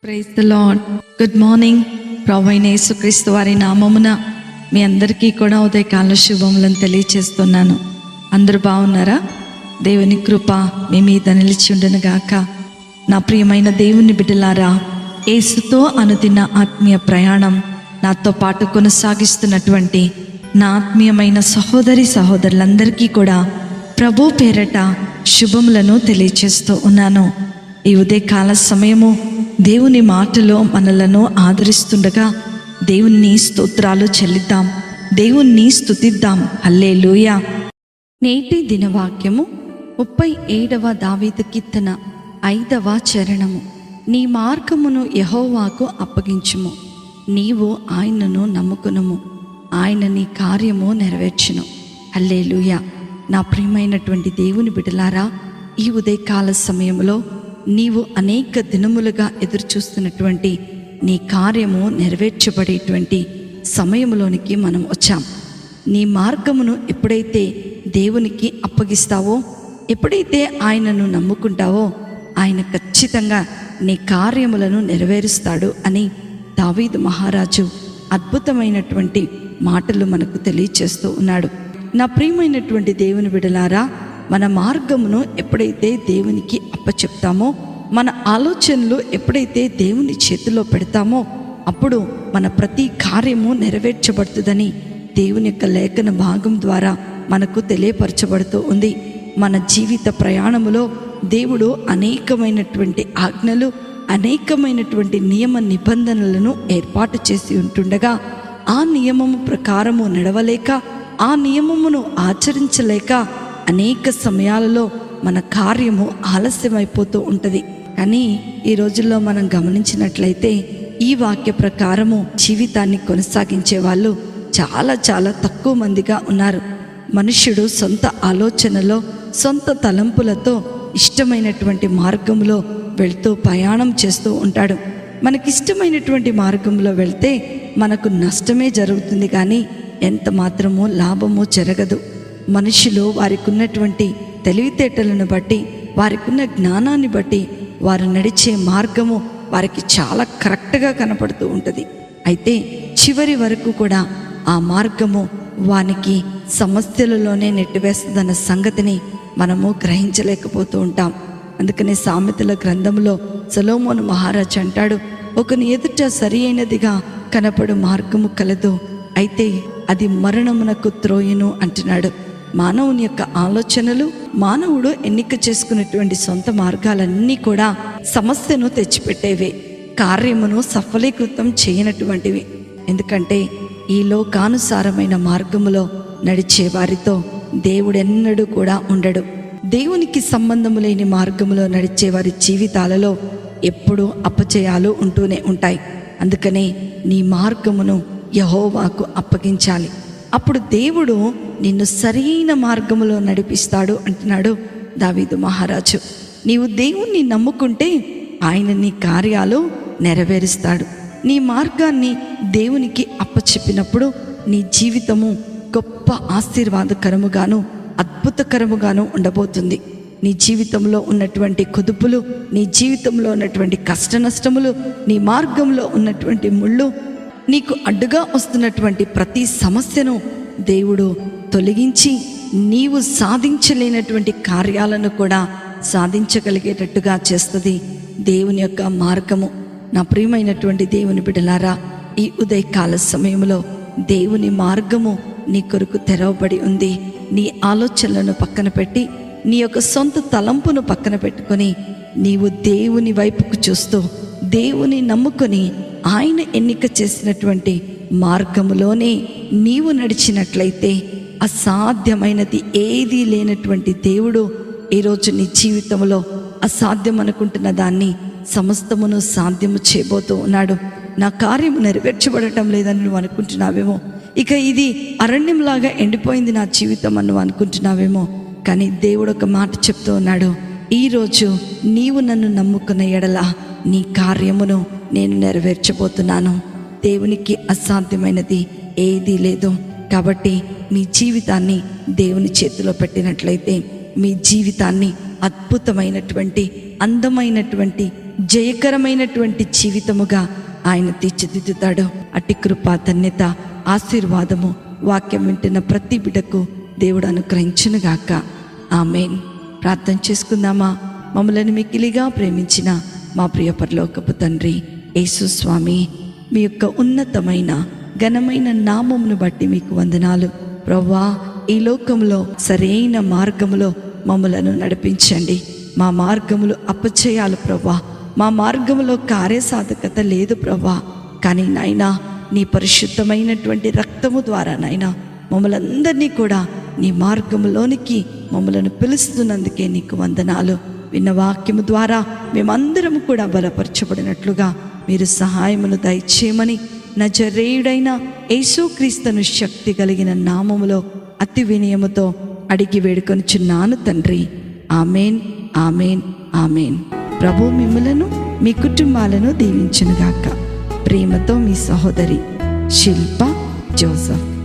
Praise the Lord. Good morning. ప్రభువైన యేసుక్రీస్తు వారి నామమున మీ అందరికీ కూడా ఉదయకాల శుభములను తెలియచేస్తున్నాను. అందరూ బాగున్నారా? దేవుని కృప మీ మీద నిలిచి ఉండును గాక. నా ప్రియమైన దేవుని బిడ్డలారా, యేసుతో అనుదిన ఆత్మీయ ప్రయాణం నాతో పాటు కొనసాగిస్తున్నటువంటి నా ఆత్మీయమైన సహోదరి సహోదరులందరికీ కూడా ప్రభు పేరట శుభములను తెలియచేస్తూ ఉన్నాను. ఈ ఉదయకాల సమయము దేవుని మాటలో మనలను ఆదరిస్తుండగా దేవుని స్తోత్రాలు చెల్లిద్దాం, దేవుణ్ణి స్తుతిద్దాం. హల్లెలూయా. నేటి దినవాక్యము 37వ దావీదు కీర్తన 5వ చరణము. నీ మార్గమును యెహోవాకు అప్పగించుము, నీవు ఆయనను నమ్ముకునుము, ఆయన నీ కార్యము నెరవేర్చును. హల్లెలూయా. నా ప్రియమైనటువంటి దేవుని బిడ్డలారా, ఈ ఉదయకాల సమయంలో నీవు అనేక దినములుగా ఎదురుచూస్తున్నటువంటి నీ కార్యము నెరవేర్చబడేటువంటి సమయంలోనికి మనం వచ్చాం. నీ మార్గమును ఎప్పుడైతే దేవునికి అప్పగిస్తావో, ఎప్పుడైతే ఆయనను నమ్ముకుంటావో, ఆయన ఖచ్చితంగా నీ కార్యములను నెరవేరుస్తాడు అని దావీదు మహారాజు అద్భుతమైనటువంటి మాటలు మనకు తెలియచేస్తూ ఉన్నాడు. నా ప్రియమైనటువంటి దేవుని బిడ్డలారా, మన మార్గమును ఎప్పుడైతే దేవునికి అప్పచెప్తామో, మన ఆలోచనలు ఎప్పుడైతే దేవుని చేతిలో పెడతామో, అప్పుడు మన ప్రతి కార్యము నెరవేర్చబడుతుందని దేవుని యొక్క లేఖన భాగం ద్వారా మనకు తెలియపరచబడుతూ ఉంది. మన జీవిత ప్రయాణములో దేవుడు అనేకమైనటువంటి ఆజ్ఞలు, అనేకమైనటువంటి నియమ నిబంధనలను ఏర్పాటు చేసి ఉంటుండగా, ఆ నియమము ప్రకారము నడవలేక, ఆ నియమమును ఆచరించలేక అనేక సమయాలలో మన కార్యము ఆలస్యమైపోతూ ఉంటుంది. కానీ ఈ రోజుల్లో మనం గమనించినట్లయితే ఈ వాక్య ప్రకారము జీవితాన్ని కొనసాగించే వాళ్ళు చాలా చాలా తక్కువ మందిగా ఉన్నారు. మనుష్యుడు సొంత ఆలోచనలో, సొంత తలంపులతో ఇష్టమైనటువంటి మార్గంలో వెళ్తూ ప్రయాణం చేస్తూ ఉంటాడు. మనకిష్టమైనటువంటి మార్గంలో వెళ్తే మనకు నష్టమే జరుగుతుంది, కానీ ఎంత మాత్రమూ లాభము జరగదు. మనుషులు వారికి ఉన్నటువంటి తెలివితేటలను బట్టి, వారికి ఉన్న జ్ఞానాన్ని బట్టి వారు నడిచే మార్గము వారికి చాలా కరెక్ట్గా కనపడుతూ ఉంటుంది. అయితే చివరి వరకు కూడా ఆ మార్గము వానికి సమస్యలలోనే నెట్టివేస్తుందన్న సంగతిని మనము గ్రహించలేకపోతూ ఉంటాం. అందుకనే సామెతల గ్రంథంలో సొలొమోను మహారాజు అంటాడు, ఒకని ఎదుట సరి అయినదిగా కనపడు మార్గము కలదు, అయితే అది మరణమునకు త్రోయును అంటున్నాడు. మానవుని యొక్క ఆలోచనలు, మానవుడు ఎన్నిక చేసుకున్నటువంటి సొంత మార్గాలన్నీ కూడా సమస్యను తెచ్చిపెట్టేవే, కార్యమును సఫలీకృతం చేయనటువంటివి. ఎందుకంటే ఈ లోకానుసారమైన మార్గములో నడిచే వారితో దేవుడెన్నడూ కూడా ఉండడు. దేవునికి సంబంధము లేని మార్గములో నడిచే వారి జీవితాలలో ఎప్పుడూ అపజయాలు ఉంటూనే ఉంటాయి. అందుకనే నీ మార్గమును యెహోవాకు అప్పగించాలి. అప్పుడు దేవుడు నిన్ను సరైన మార్గములో నడిపిస్తాడు అంటున్నాడు దావీదు మహారాజు. నీవు దేవుణ్ణి నమ్ముకుంటే ఆయన నీ కార్యాలు నెరవేరుస్తాడు. నీ మార్గాన్ని దేవునికి అప్పచెప్పినప్పుడు నీ జీవితము గొప్ప ఆశీర్వాదకరముగాను అద్భుతకరముగాను ఉండబోతుంది. నీ జీవితంలో ఉన్నటువంటి కుదుపులు, నీ జీవితంలో ఉన్నటువంటి కష్ట నష్టములు, నీ మార్గంలో ఉన్నటువంటి ముళ్ళు, నీకు అడ్డుగా వస్తున్నటువంటి ప్రతి సమస్యను దేవుడు తొలగించి నీవు సాధించలేనటువంటి కార్యాలను కూడా సాధించగలిగేటట్టుగా చేస్తుంది దేవుని యొక్క మార్గము. నా ప్రియమైనటువంటి దేవుని బిడ్డలారా, ఈ ఉదయకాల సమయంలో దేవుని మార్గము నీ కొరకు తెరవబడి ఉంది. నీ ఆలోచనలను పక్కన పెట్టి, నీ యొక్క సొంత తలంపును పక్కన పెట్టుకొని, నీవు దేవుని వైపుకు చూస్తూ దేవుని నమ్ముకొని ఆయన ఎన్నిక చేసినటువంటి మార్గములోనే నీవు నడిచినట్లయితే అసాధ్యమైనది ఏదీ లేనటువంటి దేవుడు ఈరోజు నీ జీవితంలో అసాధ్యం అనుకుంటున్న దాన్ని సమస్తమును సాధ్యము చేయబోతూ ఉన్నాడు. నా కార్యము నెరవేర్చబడటం లేదని నువ్వు అనుకుంటున్నావేమో, ఇక ఇది అరణ్యంలాగా ఎండిపోయింది నా జీవితం అని నువ్వు అనుకుంటున్నావేమో, కానీ దేవుడు ఒక మాట చెప్తూ ఉన్నాడు, ఈరోజు నీవు నన్ను నమ్ముకున్న ఎడల నీ కార్యమును నేను నెరవేర్చబోతున్నాను. దేవునికి అసాధ్యమైనది ఏదీ లేదు. కాబట్టి మీ జీవితాన్ని దేవుని చేతిలో పెట్టినట్లయితే మీ జీవితాన్ని అద్భుతమైనటువంటి అందమైనటువంటి జయకరమైనటువంటి జీవితముగా ఆయన తీర్చిదిద్దుతాడు. అట్టి కృప, ధన్యత, ఆశీర్వాదము వాక్యం వింటున్న ప్రతి బిడ్డకు దేవుడు అనుగ్రహించునుగాక. ఆమేన్. ప్రార్థన చేసుకుందామా. మమ్మలను మిక్కిలిగా ప్రేమించిన మా ప్రియ పరలోకపు తండ్రి యేసు స్వామి, మీ యొక్క ఉన్నతమైన ఘనమైన నామమును బట్టి మీకు వందనాలు ప్రభువా. ఈ లోకంలో సరైన మార్గములో మమ్మలను నడిపించండి. మా మార్గములు అపచయాలు ప్రభువా, మా మార్గములో కార్యసాధకత లేదు ప్రభువా. కానీ నాయనా, నీ పరిశుద్ధమైనటువంటి రక్తము ద్వారా నాయనా మమ్మలందరినీ కూడా నీ మార్గములోనికి మమ్మలను పిలుస్తున్నందుకే నీకు వందనాలు. విన్న వాక్యము ద్వారా మేమందరము కూడా బలపరచబడినట్లుగా మీరు సహాయమును దయచేయమని నజరేయుడైన యేసుక్రీస్తును శక్తి కలిగిన నామములో అతి వినయముతో అడిగి వేడుకొనుచున్నాను తండ్రి. ఆమేన్, ఆమేన్, ఆమేన్. ప్రభు మిమ్ములను మీ కుటుంబాలను దీవించునుగాక. ప్రేమతో మీ సహోదరి శిల్ప జోసఫ్.